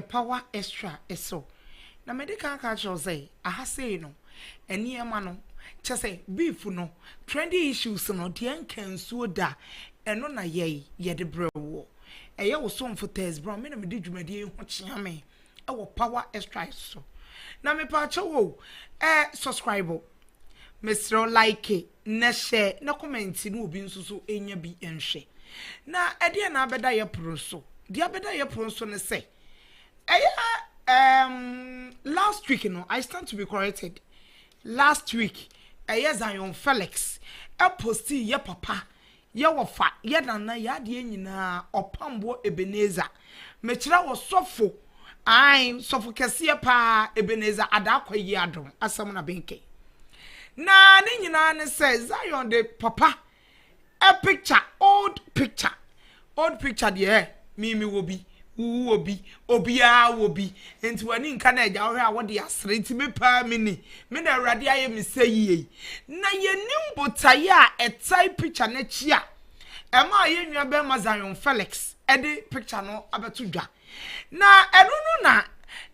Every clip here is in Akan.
power extra eso. Na medical catch say aha say no. Eni ema no. Che say beef no. Trendy issues no de ankansuo da. Eno na ye de brewo. Eye wo so mfoters bro me na me di dwumade ho kyea me. Ewo power extra so. Na me pa che wo subscribe. Mr. Like na share na comment no obi nsusu enya bi enhwe. Na ede na abeda ye pro so. Dia abeda ye pro so ne say. Last week, I stand to be corrected. Last week, Zion Felix, posti ye papa, ye wafa, ye dana ya die nyina Opambour Ebenezer. Mechira was sofo. I sofo kese pa Ebenezer adakwa yi adom asam na benke. Na ne nyina ne say Zion de papa a picture, old picture there. Mimi will be. Obi enti wani nka na eja ohwe a wode asre nti me pa me na awrade aye me sayi na yenim botaye a etai picture na chia e ma ye nua be Zion Felix ede picture no abeto dwa na enu no na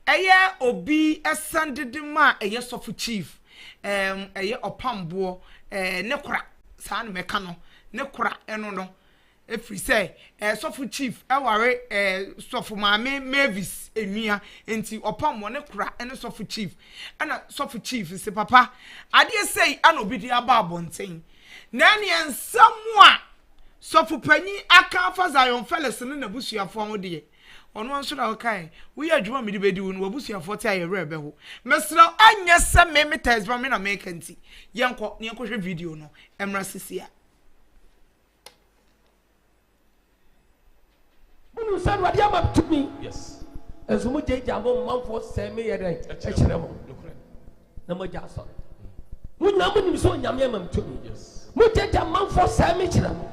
eye obi esandede ma eye sofu chief eye Opambour ne kora sa na meka no ne kora eno no efri say sofu chief ware sofu maame Mavis enua enti Opambour ne kura ene sofu chief ana sofu chief se papa ade say ana obi di aba abonten na ne ensam a sofu panyi aka fa Zion Felix ne na busuafo ho de ono nso na kai we adwuma me de bedi wo no busuafo te aye rebe ho mesra anya se me meters ba me na make nti yenko hwe video no emra sisia. You said what you have to me. Yes. As you take a man for semi a day, a cheremo. No more just sorry. When you saw Yamam to me, yes. You take a man for semi cheremo.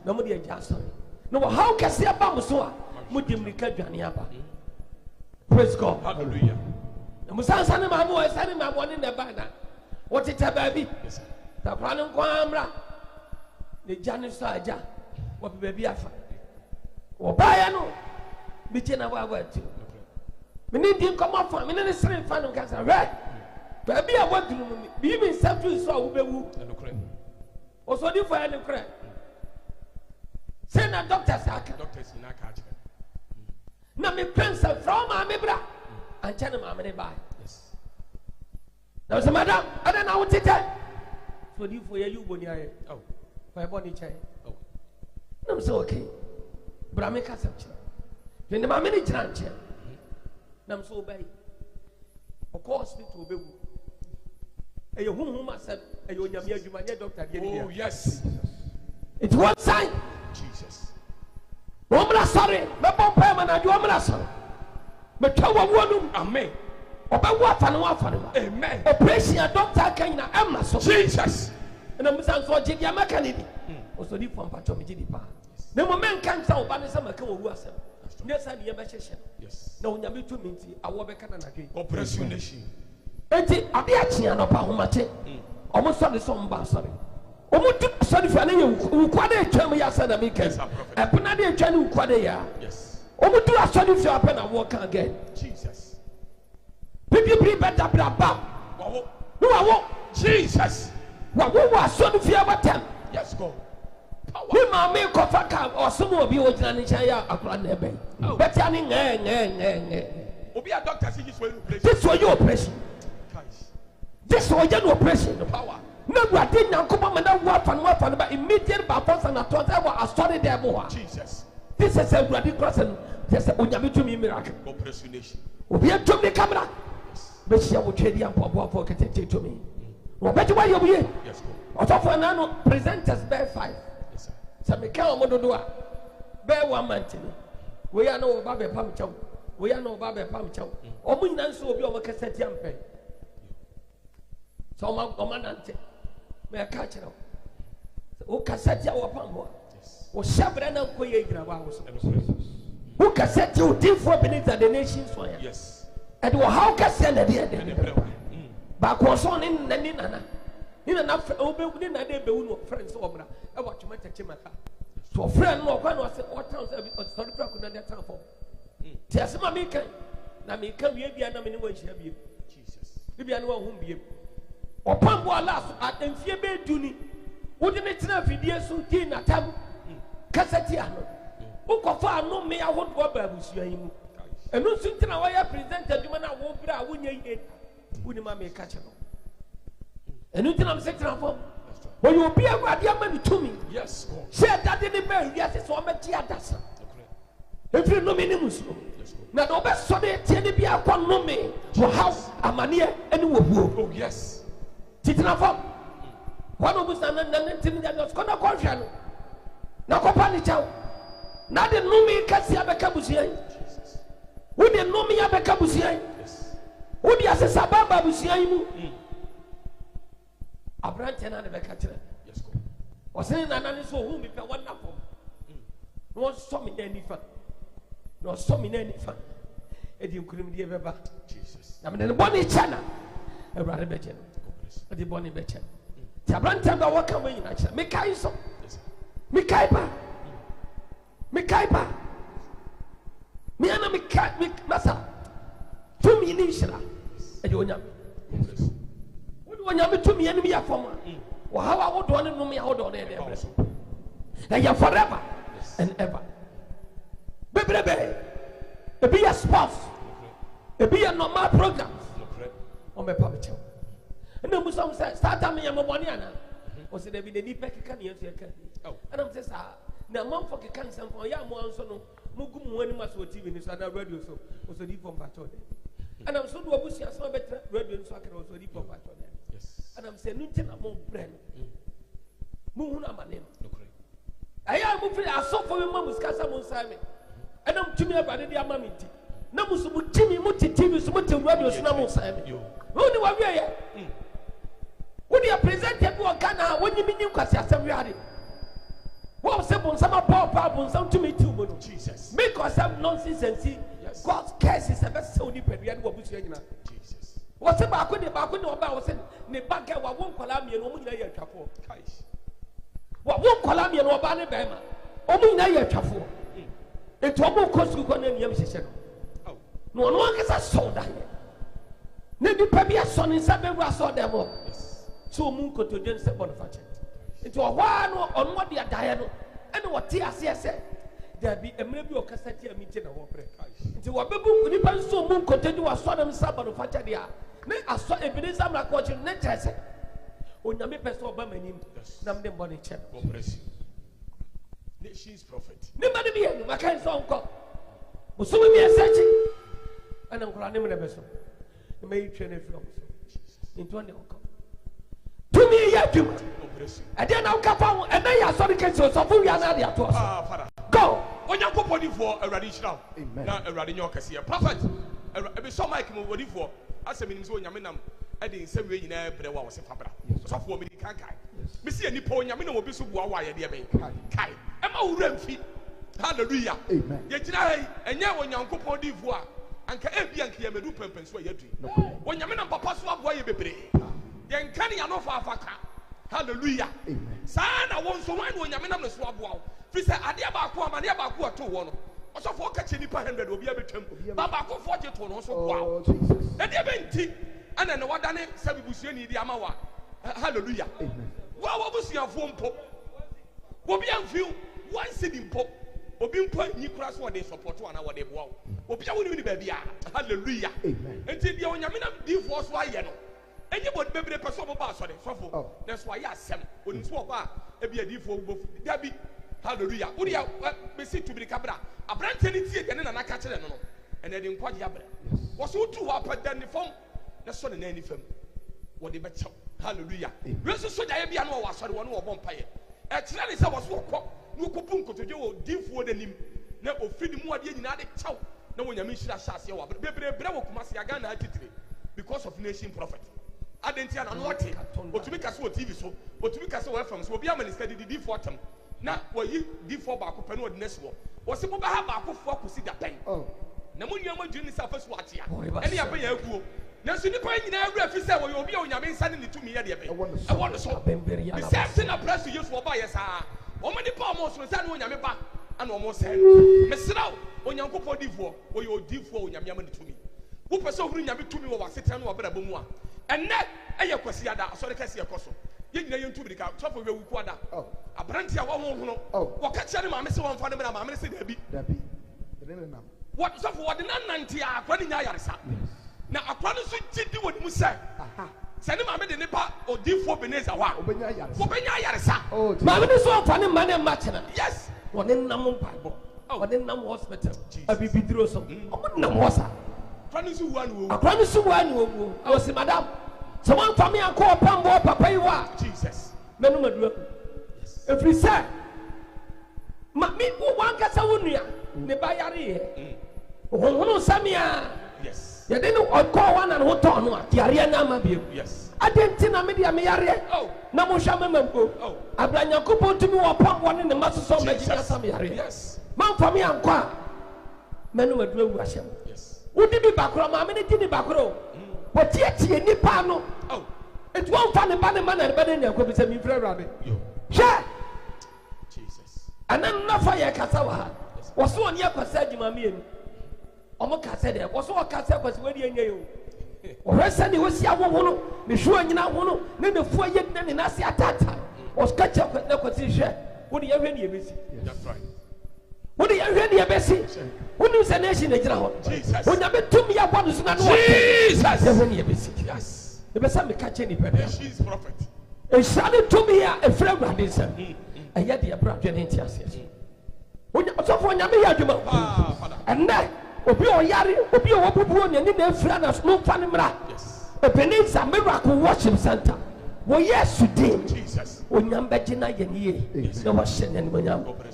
No more just sorry. No, how can see a bambusua? Mudim Nicadianiapa. Praise God. Hallelujah. The Musan my boy, sending my one in the banner. What is a baby? The Pranum Quamra. The Janus Saja. What baby after? Obaya no bichena wa watu me need come up for me ne sere fa no kasa right baby a wadu no bi me nsaftu so wo bewu oso di for any kra say na doctors in aka na me pensa from my bra and chana ma me buy yes now say madam I don't know what it is so di for you boni aye oh for boni chai oh no so okay. But I make us up. When the mammy tranche, I'm so bad. Of course, it will be. And you whom I said, and you my doctor. Oh, yes. It's one sign. Jesus. Woman, sorry, but Papa, and you are sorry. But how one, amen. About what and what for amen. Operation a doctor can I am so Jesus. And I'm saying for Jiggy Macanity. Also, deep from Patomidi. The moment can tell Banisam come over us. Yes, I am a session. Yes. No, you have to meet I will be can again. Operation Nation. Eti abiachi anopa homate. Almost on the some sorry. Omutu sorry for any ukwade twem ya sana make. Epona de twani ukwade ya. Yes. Omutu asori fi apen na walk again. Jesus. People better bra. No, Jesus. Wa asori fi abatem. Yes, go. We ma me kofa ka osomo obi o jina ni chaya akura na ebe. But ya ni obi a doctor say this way you operation. This way you operation. The power. No we did na kopa man that wa but immediate ba force na to say wa asori there mo. Jesus. This is a bloody cross and just onyame to me miracle. Operation nation. Obi a to me camera. Be share wo twedi ampopo for ketete to me. Wo beji wa yobuye. Yes go. Otofo na no presenters by 5. So me can omododo a be 1 month no we are no ba be pam chaw we are no ba be pam chaw omu nyina nso obi o makasati ampe so o manante me ka kire o kasati a wo pambo o shabre na ko ye gira ba wo so o kasati o different beneath the nations for ya yes and how kasati na dey ba ko so ni nana ni na obe ni na dey be wu no friends obra e wa twema tache maka so friend no kwa no say what town say sorry pra kuna dey town for ti asema me kan na me ka wie bia na me ne wanhyia biem Jesus bia ne wahom biem Opambour ala so atamfie be duni wodi ne tena fidie so di natam kasati ano ukofa ano me ahodo ba abusua yi mu enu nso tena wa ya present aduma na wo bra wo nya yi woni ma me ka che no enu tena me se tena fo when you be awade ama to me yes God say that the be yes so me ti adasa every no me ni musu na do be so de tie ne bia kwa no me wo house amane ene wo buo oh yes titna fo one of us na tin da no ko na ko hwe no na ko pa ni chaw na de no me kasi abeka busuan wo de no me abeka busuan wo de asesa baba busuan mu abrante na de beka kire yes ko o se na na so hu mi pe wona fo no so me na nifa no so me na nifa e di nkurim de beba Jesus na me ne boni chana ebrade be chana e di boni be chana ti abrante ba waka we nyina kire me kai so me kai ba me ana me kai me masa to me ni shira e di onya wonyame to me enemy afoma wo hawa wo do ne no me wo do ne de bre na ya forever and ever bebrebe e be a spouse e be a normal program o me pa becho na musam say start am ya mo boni ana o se de bi de ni pek kan yesu ya kan ana mo say sa na man for kan sam for ya mo anso no mo gum woni ma so TV ni so na radio so o so di pom pacho de ana so do obusia so betra radio so akere o so di pom pacho de and I'm saying, nothing about brain. Muhuna manem. I am moving. I saw for my mother's casa Monsami. And I'm to me about the Amamiti. Namusu Timmy Muti TV, Smuti Radio Snamo Sami. Only one way. When you present everyone, Ghana, when you mean you can say, well, some power, some to me too, Jesus. Make us have nonsense and see God's curse is a best so deep and we had what we say. Jesus. What's about the about was ne bagga wa won kwala me no mu nyina ye twafo wa won kwala me no ba ne bema o mu nyina ye twafo eto mo kosu ko na niam hyehyɛ no no akasa so da ye ne bi pa bi aso ne nsa bewu aso da mo so mu nkotodwen se bon fa che eto wa no ono de adaye no ene wo te ase ese da bi emre bi okasa ti amite na wo pre nti wo bebu nipa nso mu nkotodwen aso da nsa bon fa che dia ne aso ebeneza mra ko chi ne trese onyame pese oba manim nam de mbone che God bless you nation's prophet ne ma de bi enu maka nso nko muso mi esechi ana nkura ne mre beso ne mai twe ne fi oso into ne nko to me ya dum God bless you ade na nka fa e na ya so de ke so fu wi ana de ato so father go onyankopodi for awrade hira na awrade nyo kase prophet e be so mike mo wodi for asemi so nyame nam ade nsem we nyina bre wa wo se fabra so fo me kan kai me se ani po nyame na wo bi so bua wa ye de ben kai e ma wura mfi hallelujah amen ye gina hai enye wo nyankopon di fu a anka e bia anka ye medu pempen so ye du wo nyame na papa so aboa ye bebre ye nka ne ya no fa afaka hallelujah amen sa na wo so wan wo nyame nam no so aboa fi se ade ba ko amane ba ko to wo no also for catch any 100 obi abetwam baba ko 40 to no so wow Jesus e de benti ana na wadane sabibusu ni di amawa hallelujah amen wa busuafo mpo obi amfiu one city mpo obi mpo nyi kura so de support ana wode boa obi a woni ni ba bia hallelujah amen enti dia onyame na di fo so aye no enyi bod bebre person mo ba so de sofo that's why ya asem oni so ba e bia di fo gbo dabi hallelujah uria be sit to be kabra abrante ni tie de na na ka kire no no ene de nkwaje abra wo so tu wa pa dan ni fam na so na ni fam wo de be chew hallelujah we so so jaye bia no wo asore wo no wo bom paye e kire ni se wo so kɔ no kopu nkotodwe wo difuo de nim na ofidi mu ade nyina de chew na wo nyame hira hyase wo bebre wo kuma se aga na atitire because of nation prophet adentia na no wote otumi kase wo TV so otumi kase wo FM so obi amaniska di difuo tam na wayi D4 ba ko pɛ no ordinance wo wo se mo ba ha ba ko fo ko si da pen na mo nua mo dwini sa fa so atia ene ya ba ya akuo na so nipa nyina awura fi sɛ wo yo obi a onyame nsa ne tumi ye de be e wo no so be se na press yesu oba ye sa o mo nipa mo so sa ne onyame ba ana o mo sɛ me sraw onyankopɔ D4 wo yo D4 onyame am ne tumi Who person who nyame tumi wo waseta no obra bomu a. Enne eye kwasi ada asori kase ye koso. Ye nyina ye ntumi ka tofo we wuku ada. Abranti a wo ho no. Wo ka kire ma me se won fa ne ma me se dabi. Dabi. What so for the nanti a kwani nya yaresa. Na akwa no so gidi woni mu se. Sani ma me de nipa odifo beneza wa. Obenya yaresa. Ma me so fa ne ma ne ma chena. Yes. Woni nam mpaibo. Woni nam hospital. Abibidiro so. Omo nam hosa. Akwa no so wa ni wo. O si madam. So one family and call Opambour papa you are. Jesus. Menu maduro. Yes. Every say. Ma me one kasa wonua. Ne ba yare ye. Hono samia. Yes. Ya denu call one and hoto no a. Yare na ma bi. Yes. Adentina me dia me yare. Oh. Na mo hwa memampo. Oh. Abranyankopon tumi wo Opambour ne masoso maginya sam yare. Yes. Man family and kwa. Menu maduro wu ahyem. Yes. Wodi bi bakro ma me ne di ni bakro. What tie nipa no. Oh. It won't find a man and better than a say me friend rabbit. Sure. Jesus. And then no fire casawa. Was so near passage, mammy. Omo cassette, was so a cassette was where you. Or Sunday was ya wono, the sure you now wono, then the 4 years then in Asia at that time was catch up with no position. What do you have any Bessie? That's right. What do you have any Bessie? Who is a nation in Jesus. When you bet to me, I want to know Jesus. Yes. The best time to catch any better. She's prophet. And shouted to me a friend of this. And yet, the brother didn't yes. When you so for Yami, and that will be all Yari, will be a woman, and then friend of no funny bra. Yes. A Peninsula Miracle Worship Center. Well, yes, you did. Jesus. When you're betting, I can hear. No was sent anyone.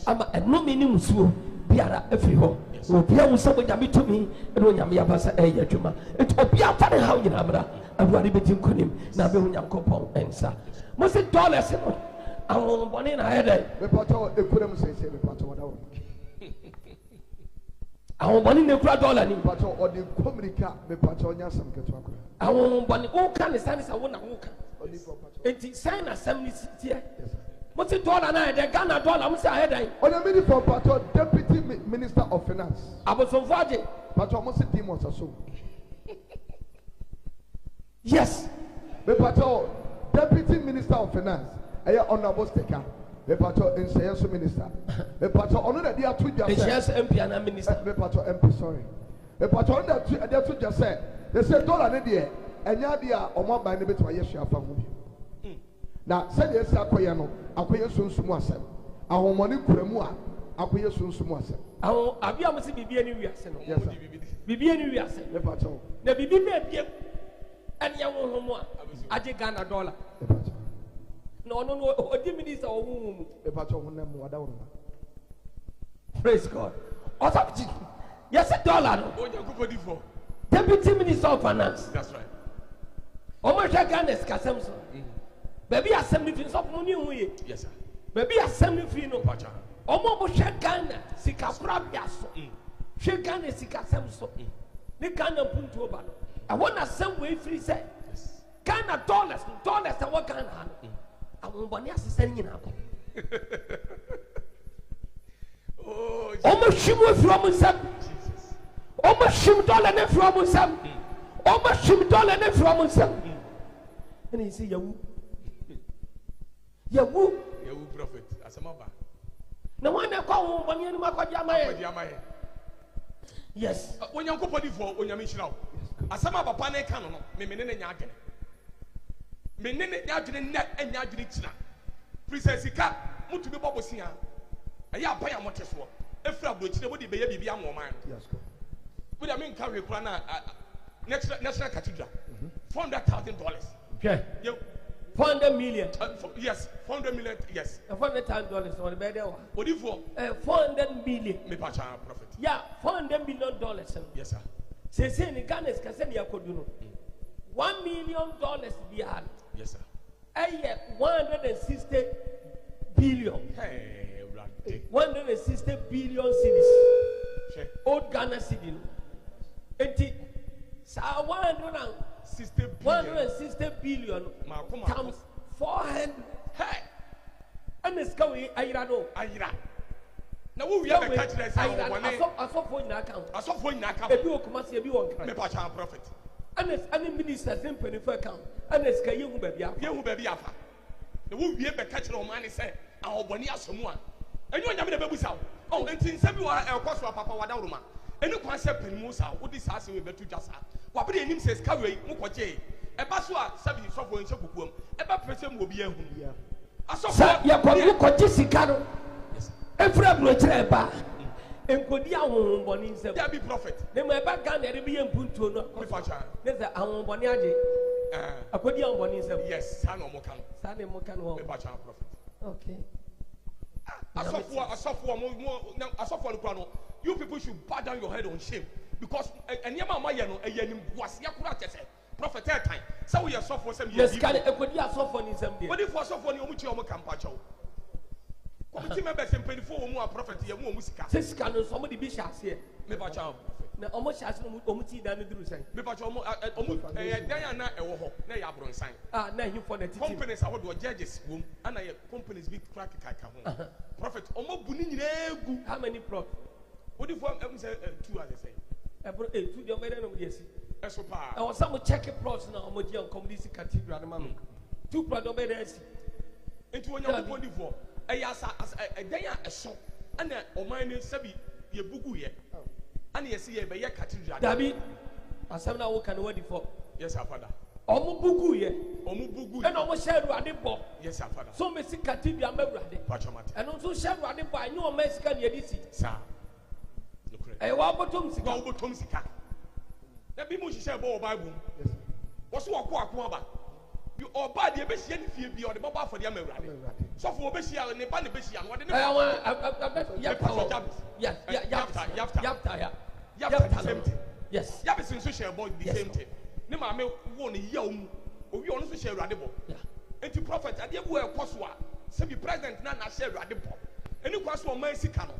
I'm a no meaning to Biara every home. Will be able to to me, and when Yami Abasa Aya Juma. It will be a funny how you know. And what if you couldn't now be on your coupon answer? Must it dollars? I won't want in a headache. Reporter, they couldn't say, reporter, whatever. I won't want in the crowd dollar, or the Comrica, the Patonia, some Catwaka. I won't want all kind of signs I want to walk. It sign assembly here. What's it dollar? I had Ghana dollar. I'm saying, on a minute for Pato, Deputy Minister of Finance. I was on Friday, but almost a demon or so. Yes. The Pato, Deputy Minister of Finance. I am honorable staker. The Pato and Science Minister. The Pato honor they are two just said. MP and Minister. The Pato MP, sorry. The Pato they are two just said. They said dollar in the and Yadia or more by the bit of Yeshua family. Now, said yes, Aquayano, Aquaya soon Sumwasem. Our money Kuremua, Aquaya soon Sumwasem. Our Abia must be any reason. Yes, be any reason. The Pato. The Bibi and young woman. I take Ghana dollar. No, what do you mean? The Pato will never down. Praise God. Yes, a dollar. What you for? Deputy Minister of Finance. That's right. Almost Ghana's Casamson. Baby assembly fees of money. Yes, sir. Baby assembly fee no pacha. Almost Ghana, Sikaprabiaso. Shake Ghana, Sikasamso. They can't put to about. I want a some way free say. Ghana dollars, and what can happen? I won't want to send you up. Oh, almost she was from some. Almost she dollar and from some. Almost she dollar and from some. And he said, Yawu prophet, as a mother. No one call one year, Mako. Yes, when you go for when you mention out. As some of a panic canon, Menene Yagan. Menene Yagan net and Yagrichna. Princess Ika, Mutu Bobosia. I have pay a motor. If I would say, would be a young woman. Yes, would I mean carry Krana National Cathedral? $400,000. Okay. 400 million. Yes, 400 million. Yes. $400,000 on the bed. What do you for? 400 million. Me pacha profit. Yeah, $400 million. Yes, sir. Say in Ghana is Cassandra Koduno. $1 million behind. Yes, sir. 160 billion. Hey, 160 billion cities. Old Ghana city. 160 billion times 400. Hey, and it's going Ayra. na wo wiye be catch them say asofo nyina account asofo nyina account ebi wo kuma se ebi wo nkran me pa cha prophet and ministers in penifo account and ska yehu ba bia yehu ba bia fa na wo wiye be catch them man say ahoboni asomu a enyo nyame na bebusa oh enti nsa bi wa ekoso papa wadawroma eni kwa se panimu sa wo di sa se we betu dwasa wa be enim se ska we mo koje eba so a sabi sofo enche kokuam eba prese mo obi ehun asofo ya kwa sika no efra bro kire ba enkodi ahonboni nsem ya be prophet ne mo eba Ghana ere bi yempuntuo no ne se ahonboni age akodi ahonboni nsem yes sa no mo kan wo me pa cha prophet okay asofo no you people should bow down your head on shame because anyama ma ye no eyanim wase yakura tese prophet time say we asofo say yes kan ekodi asofo ni nsem de odi for asofo ni omuchi omu kampacho committee members empedifo omu a prophet ye mu omu sika no so mo de bi hyase me ba cha na omo hyase no omu ti dan duru sen me ba cha omu dan na ewo ho na ya bronsan na hi for the team companies awodo judges wom ana ye companies big crack kaka ho prophet omo bu ni nyina egu how many prof odi for say 2 as I say ebro 2 de omere no dey si eso pa I was some check plots na omo dia community cathedral na mama 2 prof do be dey si enti wonya ko odi for eyasa dan ya eso ana oman ni sabi ye bugu ye ana yesi ye be ye cathedral dabi asem na wo kan wadi for yes our father omo bugu ye and omo share ade bo yes our father so me si cathedral mawurade pachomate and so share ade bo anyo o mesika na yedi si sa lukure wa botom sika na bi mu hihye bo bible yes wo so akọ aba you oba de be hie ne fie bi o de baba afode amawurade so for be hie ne ba ne be hie no de ne yes ya be so share boy the same thing ne ma me wo ne ya omu owi ono so share urade bo enti prophet ade bu e koso a se bi president na share urade bo eni kwaso o man sika no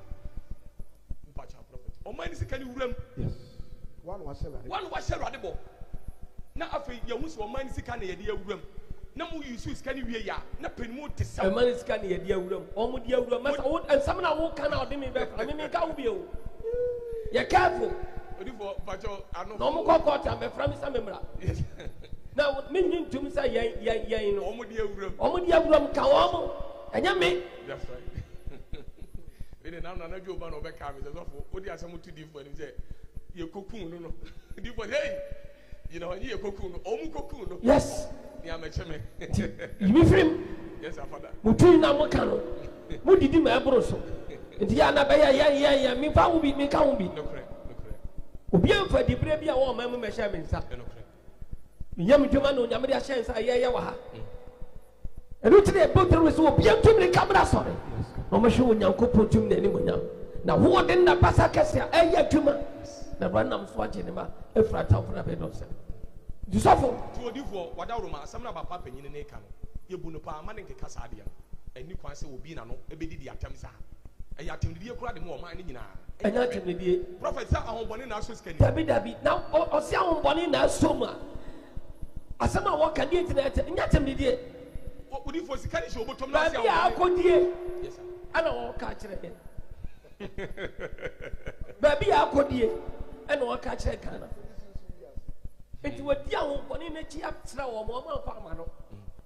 mpacha prophet o man sika ni wuram yes one wa share urade bo na afi ye hu so o man sika na ye de awuram na mu yusu sika ni wie ya na penimu te sa o man sika na ye de awuram o mu de awuram masa wo ensam na wo kana o de me be fra me ka wo bi o ye careful odi for pacho ano no mo kokota me fra me sa memra na me nyin tum sa yen no o mu de awuram ka wo mo enya me that's right we na dwo ba no be ka me so for odi asem to di for ni say ye kokun no di for hey you know ye kokun no o mu kokun no yes ni ameche me you frame yes our father mutu na mo ka no mo didi ma ebro so nti ya na be ya mi fa wo bi mi ka wo bi no correct obi amfa di bre bia wo mamu me hye me nsa nyam dwuma no nyam de hye nsa ye wa ha enu tire botru so obi antum ne kamera sore no mo hye onyankopon tum na ni mo nyam na wo de na basa kese a ya dwuma na bra nam so agye ne ma efra tamfo na be do se du sofo ti odi fo wadawroma asam na papa panyin ne ka no ye bu no pa ma ne nkeka sa ade eni kwan se obi na no ebedidi atam sa eya atemdidi ekura de mo man ne nyina enya atemdidi prophet sa ahonboni na so skani dabi na o se ahonboni na so ma asam a wo ka die internet enya atemdidi odi fo sikani she obotom na se ahonboni ya akodie yes sir ana wo ka kire de baby ya akodie ana wo ka kire kana enti wadi ahonboni na chi atra wo mo ma fa ma no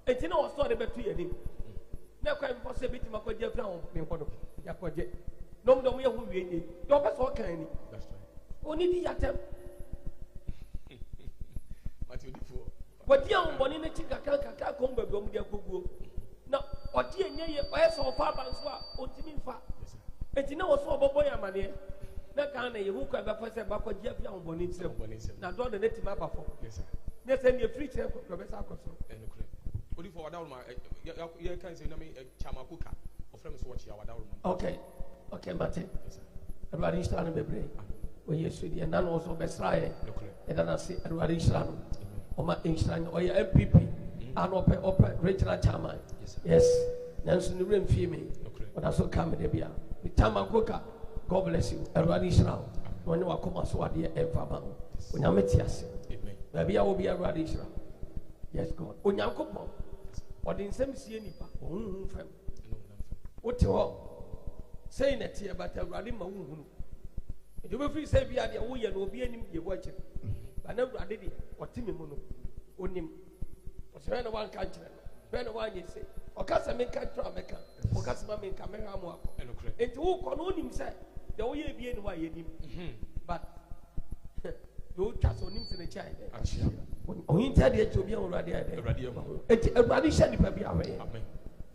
enti na wo so de betu yanim na kwa mfose biti makoje fra ahonboni nkodo yakoje nom dom ye hu wie ni do be so kan ni that's right oni di yatem mati odi fo wadi ahonboni na chi kaka ko mba dom de akoguo na odi enye ye o so fa ba so a otimi fa enti na wo so obobo ya mane na kan na ye hu kwa ba fose ba koje afia ahonboni nsem na do de netima abafo yes sir na se ni free check ko be sa akoso enokre odi fo wadawroma ye kan se na me chama kuka o frame so watch ya wadawroma okay mate everybody is trying to be brave when you see the nan also be srae e dana si everybody is trying o ma instran o ya MPP an open regional chairman yes nanso ni rem fie me o so come de bia the chairman koka God bless you everybody is trying no ni wakoma so ade e fa ba o nya metiase amen ba bia wo bia everybody is trying yes God o nya kopon o de nsem sie nipa o hu fam o te ho say na tie but awurade ma wo hunu do be free say bia de wo ye no obi anim ye wo akire ba na awurade de otime mu no onim o se na wan kan kire no na wan ye say o ka se me kan tra me kan o ka se ma me kan me ha mo akọ enti wo kọ no onim say de wo ye bia ni wa ye nim but do trust onim se na chai o yin ta de obi awurade ade enti awurade hye nipa bia we amen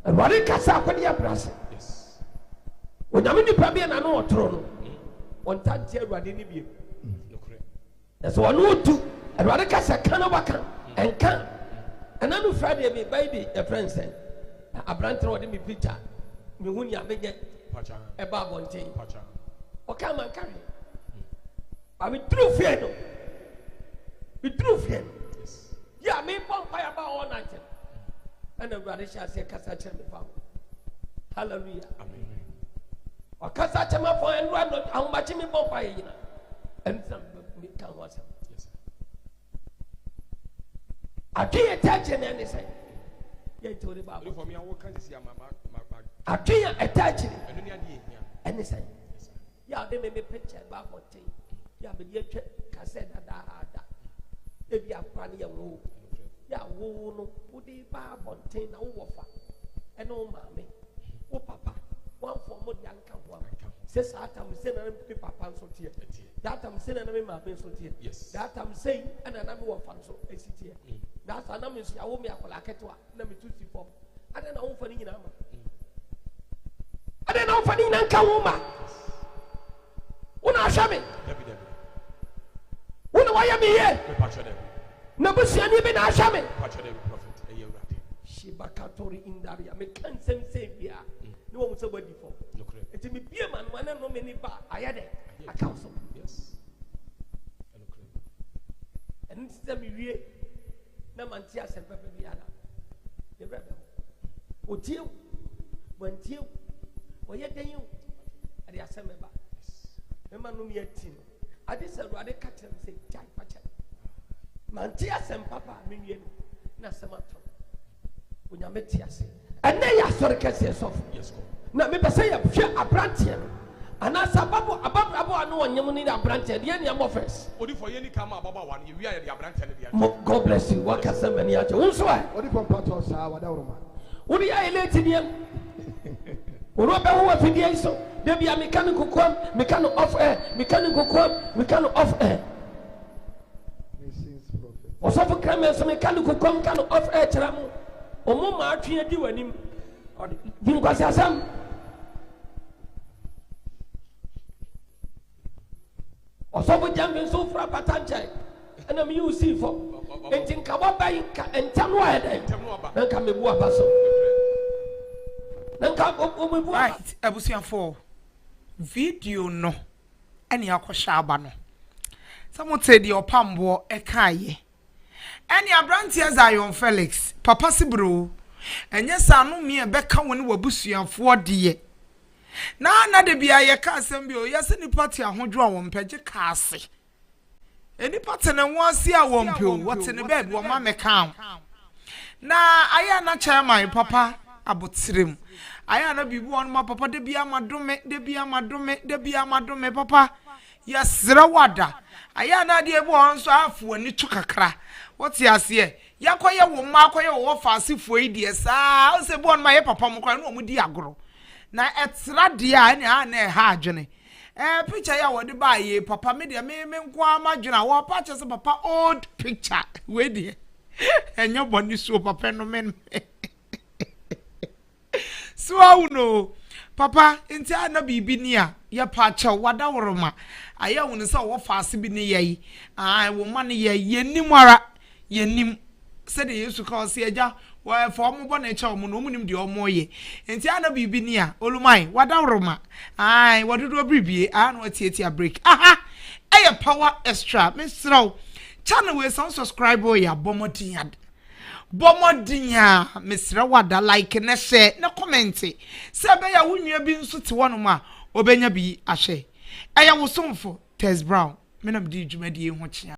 awurade kasa akwade abrase yes onyame nipa bia na no otro no on tante awurade ni biem that's one no do awurade kasa kana baka enka ananu friday me by the friend say abrantre wode me picture me hu nya menye pacha e ba bonten pacha o ka man carry abi true fear no be true fear yes ya me pon fire ba all night and awurade sha say kasa chere me fa hallelujah amen o kasa chere me fa en ro ahombachi me pon fire yina and some me kan wasa yes sir ati attention and say ye tori ba for me I work can see ma ati attention enu ne ade ehia and say ya de me picture ba bonten ya be ye twa kasa da ebi akwa ne ye wo ya wo no wodi ba bonten na wo wofa ene o maame wo papa wan for mo dia nka ho se sa atam se na me papa nso tie that am se na me maame nso tie yes that am say ana na me wofa nso esitie that ana me nso ya wo me akola ketewa na me tusi fom ada na wo fa ni nyina ma ada na wo fa ni nyina nka wo ma una ashame una waya me ye me pacho dem na busiani be na ashame pacho dem prophet eye urade shibakatori indaria me kan sem bia no wo so body for eti me bia man no me ni ba ayade akawso yes and system wie na mantia sem pepe bia na ye rebe otie wantie oye den yo ade asem ba ema no me ati no ade se ade katem se jai pacha mantia sem papa me wie na semato onyame tiase ene ya sori kese sofu yes ko na me pese ya hwe abrantie no ana sababu ababo anu onyem ni abrantie de ne am first odi for ye ni kama ababa wan ye wi ya de abrantie ne de God bless you what kasa mani aje unso ai odi for pato sa wada uruma odi ya ele tiniem orobe wo afidie so de bia mechanical kom mechanical off air mechanical kom mechanical off air osofu krame so mechanical kom mechanical off air chiramu omo ma atwe adi wanim di nkwasi asam osofu jambe so fra patanche ana mi usi fo enti nkabo bai ka entano ede nka mebu abaso right abusuafo video no ene akosha aba no samote di Opambour ekaye ene abrantie Zion Felix papa sibro enye sanu mi ebeka woni wabusuafo de na de bia ye ka asem bi o yese ni party ahodwo a wompege ka ase eni party ne ho ase a wompe o wote ne bed wo ma meka na aya na chairman papa abotirem aya na bibu on ma papa de bia madome papa yesra wada aya na de ebu on so afu ani tu kakra what ase yakoye wo ma akoye wo faasefo idie saa o se bu on ma ye papa mo kwa na omudi agoro na etra dia na na ha adwene picture ya wo de ba ye papa me de me nko amadwena wo pa che se papa old picture we de enyo boni so papa no men so no papa enti ana bibi ni a ya pa cha wada woroma aya woni se wo faase bi ni yei wo ma ni yenim ara yenim se de Yesu ka o se eja wa fo mo bo na cha mo no munim de o mo ye enti ana bibi ni a olumai wada woroma wadodo bibie na watietia break eye power extra mesraw channel we subscribe ya bomodin mesra wada like na share na comment se be ya wunua bi nso te wono ma obenya bi ahye eya wo somfo Tess Brown menam di dwumadi ho chia